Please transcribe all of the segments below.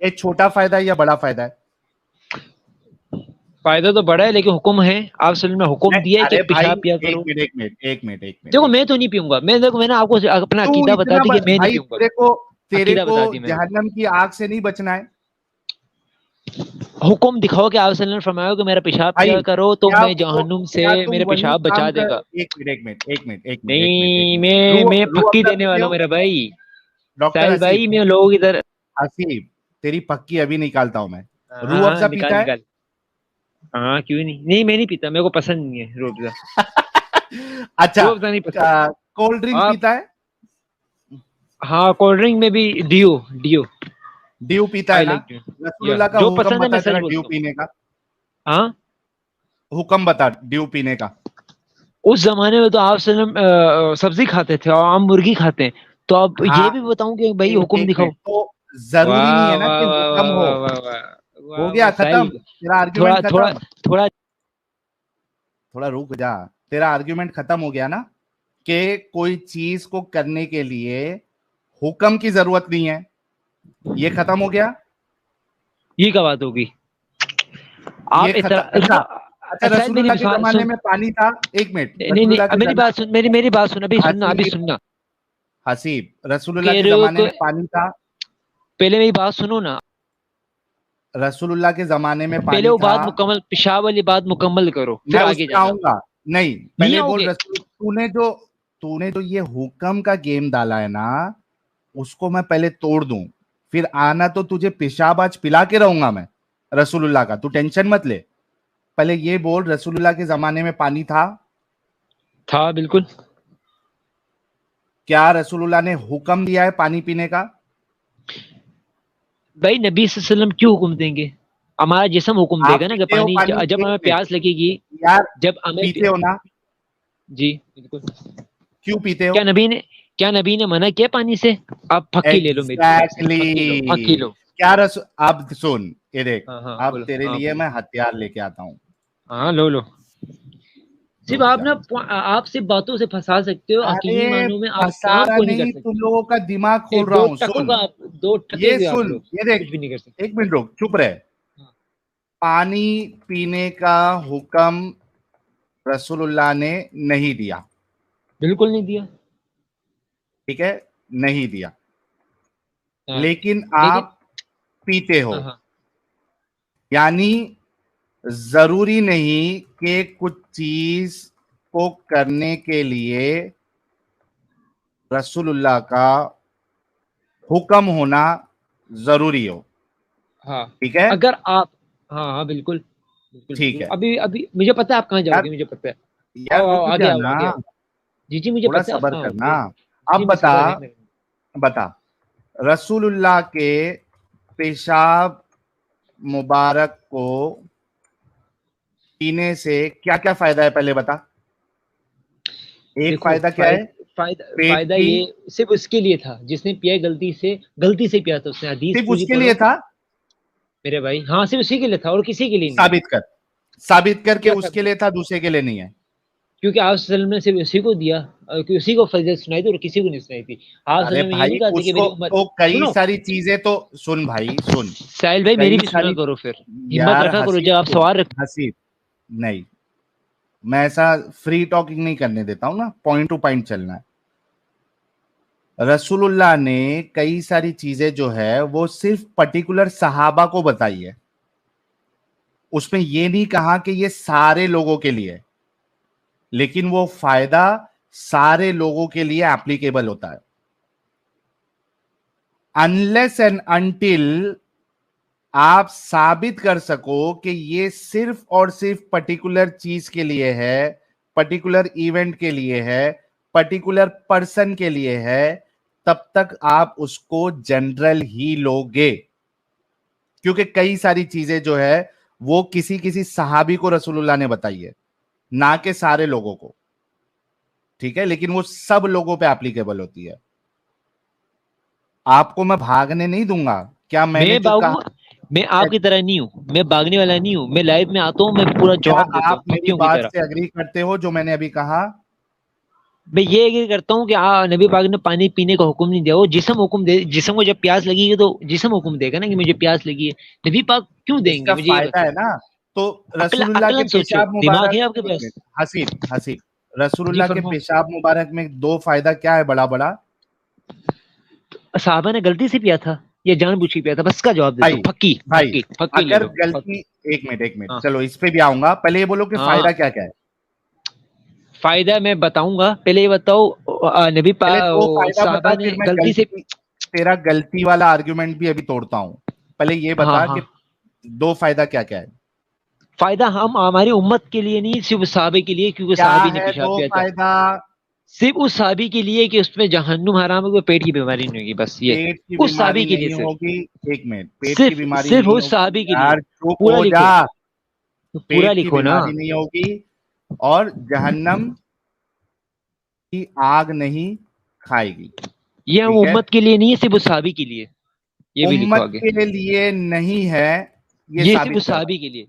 یہ چھوٹا فائدہ ہے یا بڑا فائدہ ہے؟ فائدہ تو بڑا ہے لیکن حکم ہے، آپ صلی اللہ نے حکم دیا ہے کہ پیشاب پیا کرو. ایک منٹ دیکھو میں تو نہیں پیوں گا، میں دیکھو میں نے آپ کو اپنا عقیدہ بتا دی کہ میں نہیں پیوں گا. تیرے کو جہنم کی آگ سے نہیں بچنا ہے. حکم دکھاؤ کہ آپ صلی اللہ نے فرمایا کہ میرا پیشاب پیا کرو تو میں جہنم سے میرے پیشاب بچا دے گا. ایک منٹ نہیں میں پکی دینے والا ہوں میرا بھائی. ساحل بھائی میں لوگ ادھر. حسیب تیری پکی ابھی نکالتا ہوں میں. روح افزا پیتا ہے؟ ہاں کیوں نہیں، نہیں میں نہیں پیتا، میرے کو پسند نہیں ہے روح افزا. اچھا کولڈ ڈرنک پیتا ہے؟ ہاں کولڈ ڈرنک میں بھی ڈیو پیتا ہے نا؟ رسول اللہ کا حکم بتا تیرا ڈیو پینے کا. ہاں حکم بتا ڈیو پینے کا. اس زمانے میں تو آپ سبزی کھاتے تھے اور عام مرغی کھاتے ہیں، تو اب یہ بھی بتاؤں کہ بھائی حکم دکھاؤ. تو ضروری نہیں ہے نا کہ حکم ہو گیا ختم تیرا آرگیومنٹ ختم. تھوڑا رک جا، تیرا آرگیومنٹ ختم ہو گیا نا کہ کوئی چیز کو کرنے کے لیے حکم کی ضرورت نہیں ہے، یہ ختم ہو گیا. یہ کیا بات ہوگی؟ اچھا رسول اللہ کے زمانے میں پانی تھا. ایک منٹ میری بات سن ابھی سننا حسیب. رسول اللہ کے زمانے میں پانی تھا. پہلے میری بات سنو نا. رسول اللہ کے زمانے میں پانی پہلے وہ تھا. بات مکمل، پیشاب والی بات مکمل کرو پھر آگے جاؤں گا. نہیں پہلے بول رسول تو نے جو یہ حکم کا گیم ڈالا ہے نا اس کو میں پہلے توڑ دوں، پھر آنا تو تجھے پیشاب آج پلا کے رہوں گا میں رسول اللہ کا. تو ٹینشن مت لے، پہلے یہ بول رسول اللہ کے زمانے میں پانی تھا؟ بالکل. کیا رسول اللہ نے حکم دیا ہے پانی پینے کا؟ بھائی نبی صلی اللہ علیہ وسلم کیوں حکم دیں گے؟ ہمارا جسم حکم دے گا نا کہ پانی جب ہمیں پیاس لگے گی. جب ہمیں پیتے ہو نا؟ جی بالکل. کیوں پیتے ہو؟ کیا نبی نے منع کیا پانی سے؟ آپ پھکی لے لو میری. پھکی لو. کیا اب سن یہ دیکھ، اب تیرے لیے میں ہتھیار لے کے آتا ہوں. ہاں لو. صرف آپ صرف باتوں سے پھنسا سکتے ہو، حقیقی معنوں میں آپ کام کو نہیں کر سکتے. تم لوگوں کا دماغ کھول رہا ہوں. یہ سن، یہ دیکھ ایک منٹ رک، چپ رہے. پانی پینے کا حکم رسول اللہ نے نہیں دیا. بالکل نہیں دیا. ٹھیک ہے، نہیں دیا. لیکن آپ پیتے ہو، یعنی ضروری نہیں کہ کچھ چیز کو کرنے کے لیے رسول اللہ کا حکم ہونا ضروری ہو. ٹھیک ہے، اگر آپ ہاں بالکل ٹھیک ہے. ابھی مجھے پتا ہے آپ کہاں جاؤ گے، مجھے پتا ہے. یار رک جا نا، جی مجھے تھوڑا پتا ہے. صبر کرنا. اب بتا رسول اللہ کے پیشاب مبارک کو پینے سے کیا کیا فائدہ ہے پہلے بتا. ایک فائدہ کیا ہے؟ فائدہ یہ صرف اس کے لیے تھا جس نے پیا غلطی سے پیا تھا. اس نے حدیث صرف اس کے لیے تھا میرے بھائی. ہاں صرف اسی کے لیے تھا اور کسی کے لیے نہیں. ثابت کر کے اس کے لیے تھا، دوسرے کے لیے نہیں ہے. کیونکہ آپ صلی اللہ علیہ وسلم نے صرف اسی کو دیا، اسی کو فضیلت سنائی تھی اور کسی کو نہیں سنائی تھی. آپ صلی اللہ علیہ وسلم نے یہ نہیں کہا کہ میری امت کئی ساری چیزیں تو سن بھائی سن. ساحل بھائی میری بھی سنا کرو، پھر ہمت رکھا کرو جب آپ سوال رکھ. حسیب نہیں، میں ایسا فری ٹاکنگ نہیں کرنے دیتا ہوں نا، پوائنٹ ٹو پوائنٹ چلنا ہے. رسول اللہ نے کئی ساری چیزیں جو ہے وہ صرف پرٹیکولر صحابہ کو بتائی ہے. اس میں یہ نہیں کہا کہ یہ سارے لوگوں کے لیے، لیکن وہ فائدہ سارے لوگوں کے لیے ایپلیکیبل ہوتا ہے. انلیس اینڈ انٹل آپ ثابت کر سکو کہ یہ صرف اور صرف پرٹیکولر چیز کے لیے ہے، پرٹیکولر ایونٹ کے لیے ہے، پرٹیکولر پرسن کے لیے ہے، تب تک آپ اس کو جنرل ہی لوگے. کیونکہ کئی ساری چیزیں جو ہے وہ کسی صحابی کو رسول اللہ نے بتائی ہے، نہ کہ سارے لوگوں کو. ٹھیک ہے، لیکن وہ سب لوگوں پہ ایپلیکیبل ہوتی ہے. آپ کو میں بھاگنے نہیں دوں گا. کیا میں نے جو کہا، میں آپ کی طرح نہیں ہوں، میں بھاگنے والا نہیں ہوں. میں لائف میں آتا ہوں، میں پورا جواب دیتا ہوں. آپ میری بات سے اگری کرتے ہو جو میں نے ابھی کہا؟ میں یہ ایگری کرتا ہوں کہ نبی پاک نے پانی پینے کا حکم نہیں دیا، وہ جسم حکم دے، جسم کو جب پیاس لگی ہے تو جسم حکم دے گا نا کہ مجھے پیاس لگی ہے، نبی پاک کیوں اس دیں گے؟ کا مجھے یہ فائدہ بتاؤ، ہے نا. تو رسول اللہ کے عقلن سوچو، پیشاب دماغ مبارک، ہے آپ کے ایک پاس؟ منٹ حسیب رسول جی اللہ کے فرماؤ. پیشاب مبارک میں 2 فائدہ کیا ہے بڑا بڑا؟ صحابہ نے غلطی سے پیا تھا یا جان بوجھ کے پیا تھا؟ بس کا جواب دے دو. بھائی پھکی بھائی پھکی پھکی لے اگر لو، غلطی، پھکی. ایک منٹ ہاں چلو اس پہ بھی آؤں گا، پہلے یہ بولو کہ ہاں، فائدہ کیا کیا ہے. فائدہ میں بتاؤں گا، پہلے یہ بتاؤ. نبی پہلے 2 فائدہ بتا، صحابہ نے پھر میں غلطی سے. غلطی، تیرا غلطی والا آرگیومنٹ بھی ابھی توڑتا ہوں. پہلے یہ ہاں بتا ہاں، کہ 2 فائدہ کیا کیا ہے. فائدہ ہماری امت کے لیے نہیں، صرف صحابے کے لیے، کیونکہ کیا صحابی نے ہے پیشاب 2 کیا تھا. فائدہ؟ صرف اس صحابی کے لیے کہ اس میں جہنم حرام ہے، پیٹ کی بیماری نہیں ہوگی، بس یہ پیٹ کی اس صحابی بیماری کے لیے نہیں صرف. ہوگی. ایک منٹ، پیٹ کی صرف بیماری صرف نہیں اس ہوگی صحابی کے لیے. یار، چپ پورا ہو لکھو، جا. پورا پیٹ کی لکھو نا. بیماری نہیں ہوگی اور جہنم کی آگ نہیں کھائے گی. یہ ہم ٹھیک ہے، امت کے لیے نہیں ہے، صرف اس صحابی کے لیے. یہ بھی لکھو امت آگے، کے لیے نہیں ہے. یہ یہ صرف اس ثابت کر، صحابی کے لیے.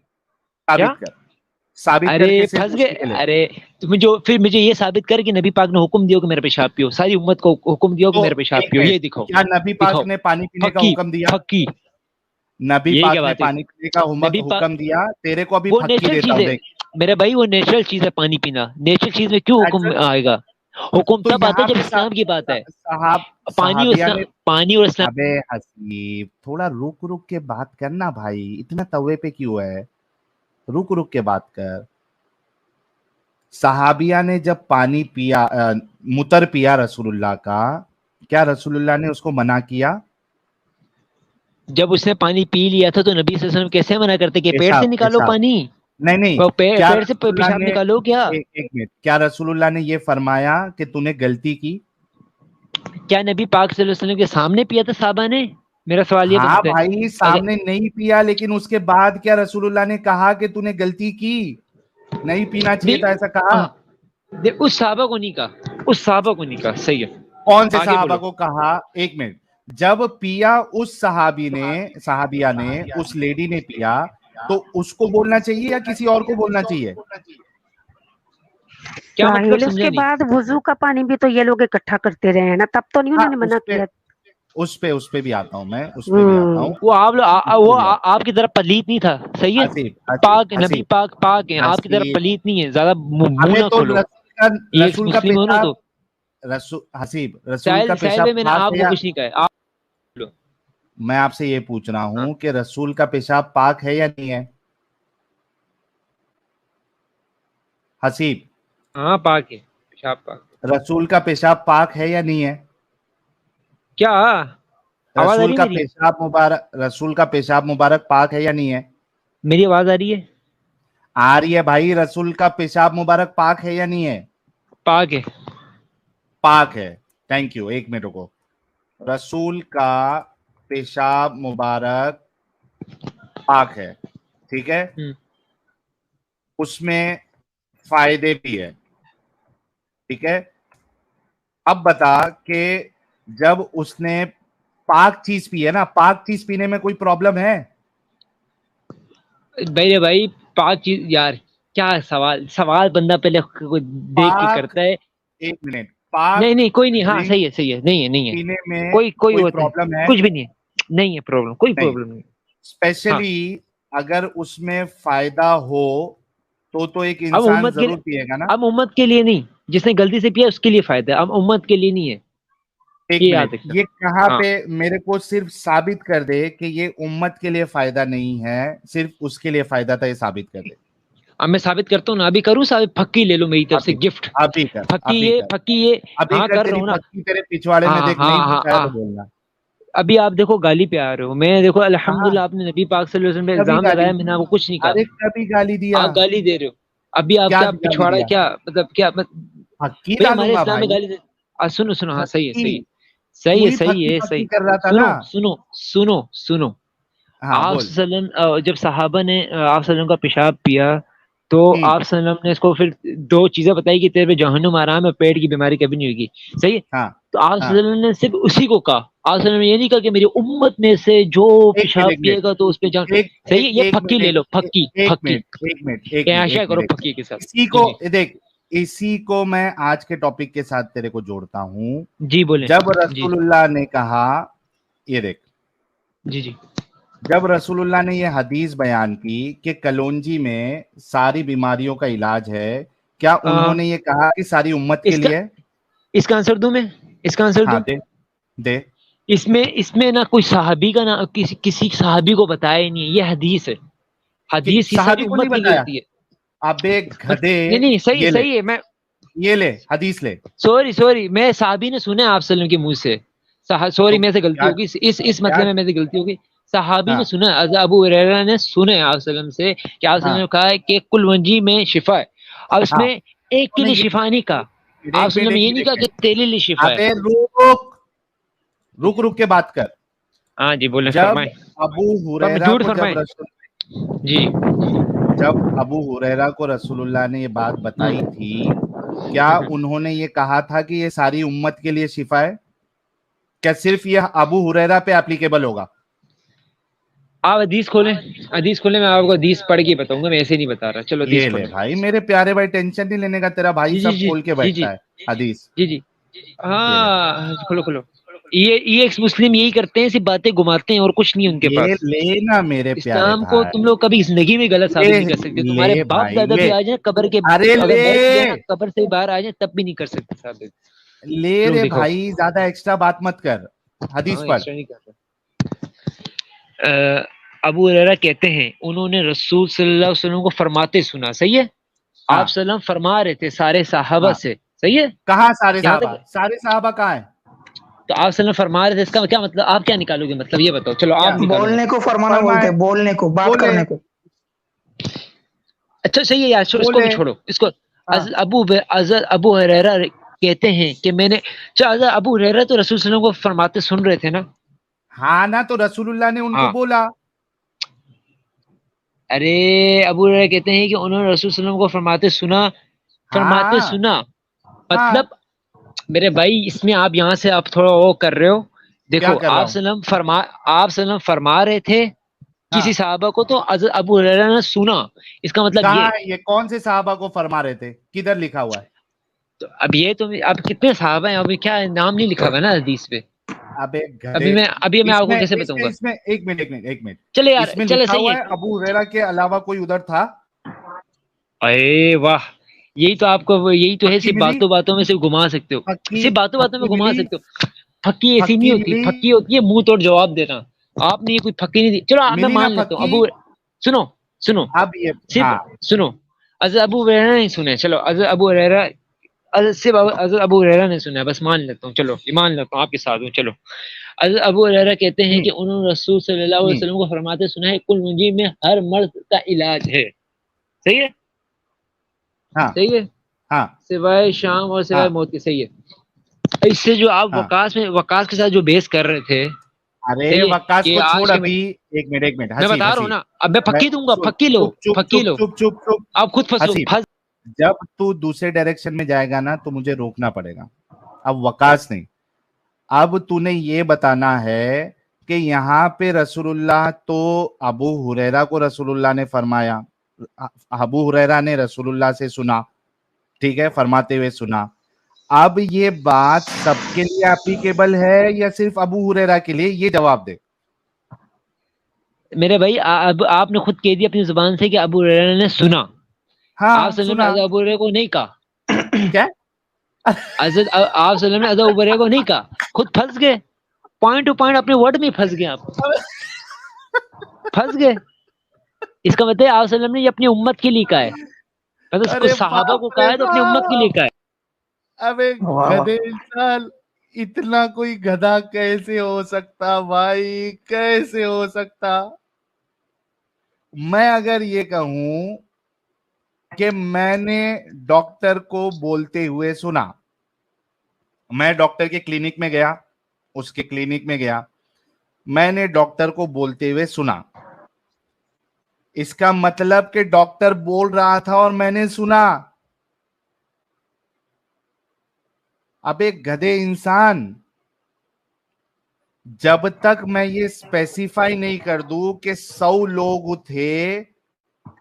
کیا؟ ثابت کر، ثابت کر ارے کے صرف پھنس اسی گئے. کے لیے. ارے پھر مجھے یہ ثابت کر کہ نبی پاک نے حکم دیا کہ میرا پیشاب پیو، ساری امت کو حکم دیا کہ تو میرا پیشاب ایک پیو. منٹ، یہ دکھاؤ، کیا نبی پاک دکھاؤ. نے پانی پینے کا پھکی حکم دیا؟ پھکی. نبی یہی کیا پاک نے بات ہے؟ پانی پینے کا نبی پاک حکم دیا. تیرے کو ابھی وہ پھکی نیچرل دیتا چیز ہوں، ہے دیکھ. میرے بھائی، وہ نیچرل چیز ہے پانی پینا. نیچرل چیز میں کیوں حکم نیچرل، آئے گا؟ حکم تو تب آتا ہے یہاں جب پہ اسلام کی بات ہے. پانی اور صحابیہ اسلام، نے. پانی اور اسلام. ابے حسیب تھوڑا رک رک کے بات کرنا بھائی، اتنا توے پہ کیوں ہے؟ رک رک کے بات کر. صحابیہ نے جب پانی پیا، متر پیا رسول اللہ کا، کیا رسول اللہ نے اس کو منع کیا؟ جب اس نے پانی پی لیا تھا تو نبی صلی اللہ علیہ وسلم کیسے منع کرتے کہ پیٹ سے پیشاب نکالو پیشاب پانی؟ نہیں، وہ کیا پیٹ سے رسول اللہ پیشاب نے، نکالو کیا؟ ایک منٹ، کیا رسول اللہ نے یہ فرمایا کہ تو نے غلطی کی؟ کیا نبی پاک صلی اللہ علیہ وسلم کے سامنے پیا تھا صحابہ نے؟ میرا سوال یہ ہاں بتاتا ہے. بھائی، اگر سامنے نہیں پیا، لیکن اس کے بعد کیا رسول اللہ نے کہا کہ تو نے غلطی کی، نہیں پینا چاہیے تھا، ایسا کہا؟ اس صحابہ کو نہیں کہا، اس صحابہ کو نہیں کہا. صحیح ہے، کون سے آگے صحابہ بولو. کو کہا؟ ایک منٹ. جب پیا اس صحابیہ نے، اس لیڈی نے پیا، تو اس کو بولنا چاہیے یا کسی اور کو بولنا چاہیے؟ کیا مطلب ساحل اس سمجھا کے نہیں؟ بعد وضو کا پانی بھی تو یہ لوگ اکٹھا کرتے رہے ہیں نا، تب تو نہیں ہاں، انہوں نے منع کیا. اس پہ بھی آتا ہوں میں، اس پہ بھی آتا ہوں. وہ اس پہ وہ بھی آتا آپ کی طرف پلیت نہیں تھا. صحیح ہے، ہوں. پاک نبی حسیب پاک پاک ہیں، آپ کی طرف حسیب پلیت نہیں ہے. زیادہ منہ ابے نہ تو کھولو. ایک رسول کا مسلم ہو نا پیشاب، تو. حسیب رسول کا ساحل پیشاب بھائی، میں نے پاک آپ ہے کو یا؟ کچھ نہیں کہا ہے. آپ بولو. میں آپ سے یہ پوچھ رہا ہاں ہوں کہ رسول کا پیشاب پاک ہے یا نہیں ہے؟ حسیب، ہاں پاک ہے، پیشاب پاک ہے. رسول کا پیشاب پاک ہے یا نہیں ہے؟ کیا آواز آ رہی ہے میری؟ رسول کا پیشاب مبارک پاک ہے یا نہیں ہے؟ میری آواز آ رہی ہے؟ آ رہی ہے بھائی. رسول کا پیشاب مبارک پاک ہے یا نہیں ہے؟ پاک ہے. پاک ہے. Thank you. ایک منٹ کو. رسول کا پیشاب مبارک پاک ہے، ٹھیک ہے، اس میں فائدے بھی ہے، ٹھیک ہے. اب بتا کہ جب اس نے پاک چیز پی ہے نا، پاک چیز پینے میں کوئی پرابلم ہے؟ بھائی پاک چیز یار، کیا سوال بندہ پہلے دیکھ کے پاک، کرتا ہے. ایک منٹ، پاک نہیں کوئی نہیں. ہاں ڈرنک صحیح ہے. نہیں ہے. پینے میں کوئی کوئی ہوتا ہے، پرابلم ہے؟ کچھ بھی نہیں ہے. نہیں ہے پرابلم، کوئی نہیں. پرابلم نہیں. ہاں، اسپیشلی اگر اس میں فائدہ ہو تو ایک اب انسان امت کے ضرور پیے گا نا. اب امت کے لیے نہیں، جس نے غلطی سے پیا اس کے لیے فائدہ ہے، اب امت کے لیے نہیں ہے. ایک یہ منٹ، یاد رکھنا. یہ کہاں ہاں، پہ میرے کو صرف ثابت کر دے کہ یہ امت کے لیے فائدہ نہیں ہے، صرف اس کے لیے فائدہ تھا، یہ ثابت کر دے. اب میں ثابت کرتا ہوں نا. ابھی کروں ثابت؟ پھکی لے لو میری طرف سے ابھی گفٹ. ابھی کر، ابھی کر، پھکی یہ. ابھی ہاں کر. کر رہا تیری ہوں نا. پکی تیرے پچھواڑے میں دیکھ، نہیں پوچھا ہے تو بولنا. ابھی آپ دیکھو گالی پہ آ رہے ہو. میں دیکھو کہاں الحمدللہ آپ نے نبی پاک صلی اللہ علیہ وسلم پہ کبھی الزام گالی؟ لگایا، میں نے آپ کو کچھ نہیں کہا. ارے کبھی گالی دیا؟ آپ گالی دے رہے ہو. ابھی آپ کیا گالی پچھواڑا، دیا؟ کیا مطلب، کیا پکی بھائی ڈالوں ہمارے گا اسلام میں بھائی. گالی دے. سنو ہاں، صحیح ہے. پکی، تو صحیح ہے ہی صحیح پکی ہے پکی صحیح. کر رہا تھا نا. سنو. ہاں آپ بول. صلی اللہ علیہ وسلم جب صحابہ نے آپ صلی اللہ علیہ وسلم کا پیشاب پیا تو آپ صلی اللہ علیہ وسلم نے اس کو پھر 2 چیزیں بتائی کہ تیرے پہ جہنم آرام ہے، پیٹ کی بیماری کبھی نہیں ہوگی. صحیح ہے. ہاں تو آپ صلی ہاں. اللہ علیہ وسلم نے صرف اسی کو کہا. آپ صلی اللہ علیہ وسلم نے یہ نہیں کہا کہ میری امت میں سے جو پیشاب پیے گا تو اس پہ جان. صحیح ہے. یہ پھکی لے لو، پھکی. ایک منٹ عیاشا کرو دیکھ. پھکی کے ساتھ. اسی جی کو جی. دیکھ، اسی کو میں آج کے ٹاپک کے ساتھ تیرے کو جوڑتا ہوں. جی بولیں. جب رسول اللہ نے کہا, یہ دیکھ, جی جی جب رسول اللہ نے یہ حدیث بیان کی کہ کلونجی میں ساری بیماریوں کا علاج ہے, کیا انہوں نے یہ کہا کہ ساری امت کے لیے؟ اس کا آنسر دوں میں, اس کا آنسر دوں. دے. اس میں نہ کوئی صحابی کا نہ کسی صحابی کو بتایا ہی نہیں ہے. یہ حدیث ہے, حدیث ہی ساری امت کے لیے ہوتی ہے. ابے گدھے, نہیں صحیح ہے. میں یہ لے حدیث لے. سوری میں صحابی نے سنا آپ صلی اللہ علیہ وسلم کے منہ سے. سوری میں سے غلطی ہوگی, اس مسئلے میں سے غلطی ہوگی. صحابی نے سنا, ابو ہریرہ نے سنا آپ صلی اللہ علیہ وسلم سے کہ آپ صلی اللہ علیہ وسلم نے کہا ہے کہ کل ونجی میں شفا ہے. اب اس میں ایک کے لیے شفا نہیں کہا, آپ صلی اللہ علیہ وسلم نے یہ نہیں کہا کہ تیرے لیے شفا ہے. رک کے بات کر. ہاں جی بولیں, جب فرمائیں. ابو ہریرہ کو رسول اللہ نے یہ بات بتائی تھی, کیا انہوں نے یہ کہا تھا کہ یہ ساری امت کے لیے شفا ہے؟ کیا صرف یہ ابو ہریرہ پہ اپلیکیبل ہوگا؟ آپ حدیث کھولیں, میں آپ کو حدیث پڑھ کے بتاؤں گا, میں ایسے نہیں بتا رہا. چلو یہ لے بھائی, میرے پیارے بھائی, ٹینشن نہیں لینے کا, تیرا بھائی سب کھول کے بیٹھتا ہے حدیث. جی ہاں کھولو. یہ ایکس مسلم یہی کرتے ہیں, صرف باتیں گھماتے ہیں اور کچھ نہیں ان کے پاس. لینا میرے پیارے اسلام کو تم لوگ کبھی زندگی میں غلط ثابت نہیں کر سکتے. تمہارے باپ دادا بھی آ جائیں قبر کے, قبر سے باہر آ جائیں, تب بھی نہیں کر سکتے ثابت. لے رے بھائی, زیادہ ایکسٹرا بات مت کر, حدیث پڑھ. ابو ہریرہ کہتے ہیں انہوں نے رسول صلی اللہ علیہ وسلم کو فرماتے سنا. صحیح ہے, آپ صلی اللہ علیہ وسلم فرما رہے تھے سارے صحابہ سے. صحیح ہے, کہاں سارے صحابہ؟ سارے صحابہ کہاں ہیں؟ تو آپ صلی اللہ علیہ وسلم فرما رہے تھے, اس کا کیا مطلب, آپ کیا نکالو گے مطلب, یہ بتاؤ. چلو آپ بولنے کو فرمانا بولتے ہیں, بولنے کو, بات کرنے کو. اچھا صحیح ہے یار, اس کو بھی چھوڑو. اس کو ابو ہریرہ کہتے ہیں کہ میں نے, ابو ہریرہ تو رسول صلی اللہ علیہ وسلم کو فرماتے سن رہے تھے نا. ہاں نا, تو رسول اللہ نے ان کو بولا. ارے ابو ہریرہ کہتے ہیں کہ انہوں نے رسول صلی اللہ علیہ وسلم کو فرماتے سنا. مطلب میرے بھائی, اس میں آپ یہاں سے آپ تھوڑا وہ کر رہے ہو. دیکھو آپ صلی اللہ علیہ وسلم فرما رہے تھے کسی صحابہ کو, تو ابو ہریرہ نے سنا. اس کا مطلب یہ کون سے صحابہ کو فرما رہے تھے, کدھر لکھا ہوا ہے؟ تو اب یہ تو اب کتنے صحابہ ہیں, ابھی کیا نام نہیں لکھا ہوا نا حدیث پہ. ابھی میں آپ کو کیسے بتاؤں گا؟ اس میں ایک منٹ چلے یار, چلے صحیح ہے. ابو ہریرہ کے علاوہ کوئی ادھر تھا؟ اے واہ, یہی تو آپ کو, یہی تو ہے, صرف باتوں میں سے گھما سکتے ہو, صرف باتوں میں گھما سکتے ہو. پھکی ایسی نہیں ہوتی, پھکی ہوتی ہے منہ توڑ جواب دینا. آپ نے یہ کوئی پھکی نہیں دی. چلو میں مان لیتا ہوں. ابو سنو صرف سنو, ابو ہریرہ نہیں سنے. چلو ابو ہریرہ نے سنا, بس مان لیتا ہوں. چلو مان لیتا ہوں, آپ کے ساتھ ہوں. چلو, ابو ہریرہ کہتے ہیں کہ انہوں نے رسول صلی اللہ علیہ وسلم کو فرماتے سنا ہے کل منجی میں ہر مرض کا علاج ہے. صحیح ہے, صحیح ہے, سوائے شام اور سوائے موت کے. صحیح ہے. اس سے جو آپ وقاص کے ساتھ جو بیس کر رہے تھے, ارے وقاص کو چھوڑ ابھی. ایک منٹ میں بتا رہا ہوں نا, اب میں پھکی دوں گا. پھکی لو, چپ. آپ خود پھنسو. جب تو دوسرے ڈائریکشن میں جائے گا نا, تو مجھے روکنا پڑے گا. اب وقاص نہیں, اب تو نے یہ بتانا ہے کہ یہاں پہ رسول اللہ, تو ابو ہریرہ کو رسول اللہ نے فرمایا, ابو ہریرہ نے رسول اللہ سے سنا, ٹھیک ہے, فرماتے ہوئے سنا. اب یہ بات سب کے لیے اپلیکیبل ہے یا صرف ابو ہریرہ کے لیے؟ یہ جواب دے میرے بھائی. اب آپ نے خود کہہ دیا اپنی زبان سے کہ ابو ہریرہ نے سنا. آپ صلی اللہ علیہ وسلم نے ابو ہریرہ کو نہیں کہا. کیا آپ صلی اللہ علیہ وسلم نے ابو ہریرہ کو نہیں کہا. خود پھنس گئے, پوائنٹ ٹو پوائنٹ اپنے ورڈ میں پھنس گئے. آپ پھنس گئے. اس کا مطلب آپ صلی اللہ علیہ وسلم نے یہ اپنی امت کے لیے کہا ہے, مطلب صحابہ کو کہا ہے تو اپنی امت کے لیے کہا ہے. ابے گدھے انسان, اتنا کوئی گدھا کیسے ہو سکتا بھائی, کیسے ہو سکتا؟ میں اگر یہ کہوں کہ میں نے ڈاکٹر کو بولتے ہوئے سنا, میں ڈاکٹر کے کلینک میں گیا, اس کے کلینک میں گیا, میں نے ڈاکٹر کو بولتے ہوئے سنا, اس کا مطلب کہ ڈاکٹر بول رہا تھا اور میں نے سنا. اب ایک گدھے انسان, جب تک میں یہ اسپیسیفائی نہیں کر دوں کہ 100 لوگ تھے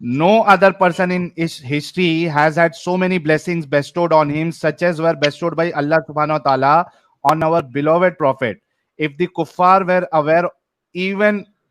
no other person in history has had so many blessings bestowed on him such as were bestowed by Allah subhanahu wa ta'ala on our beloved prophet. If the kuffar were aware even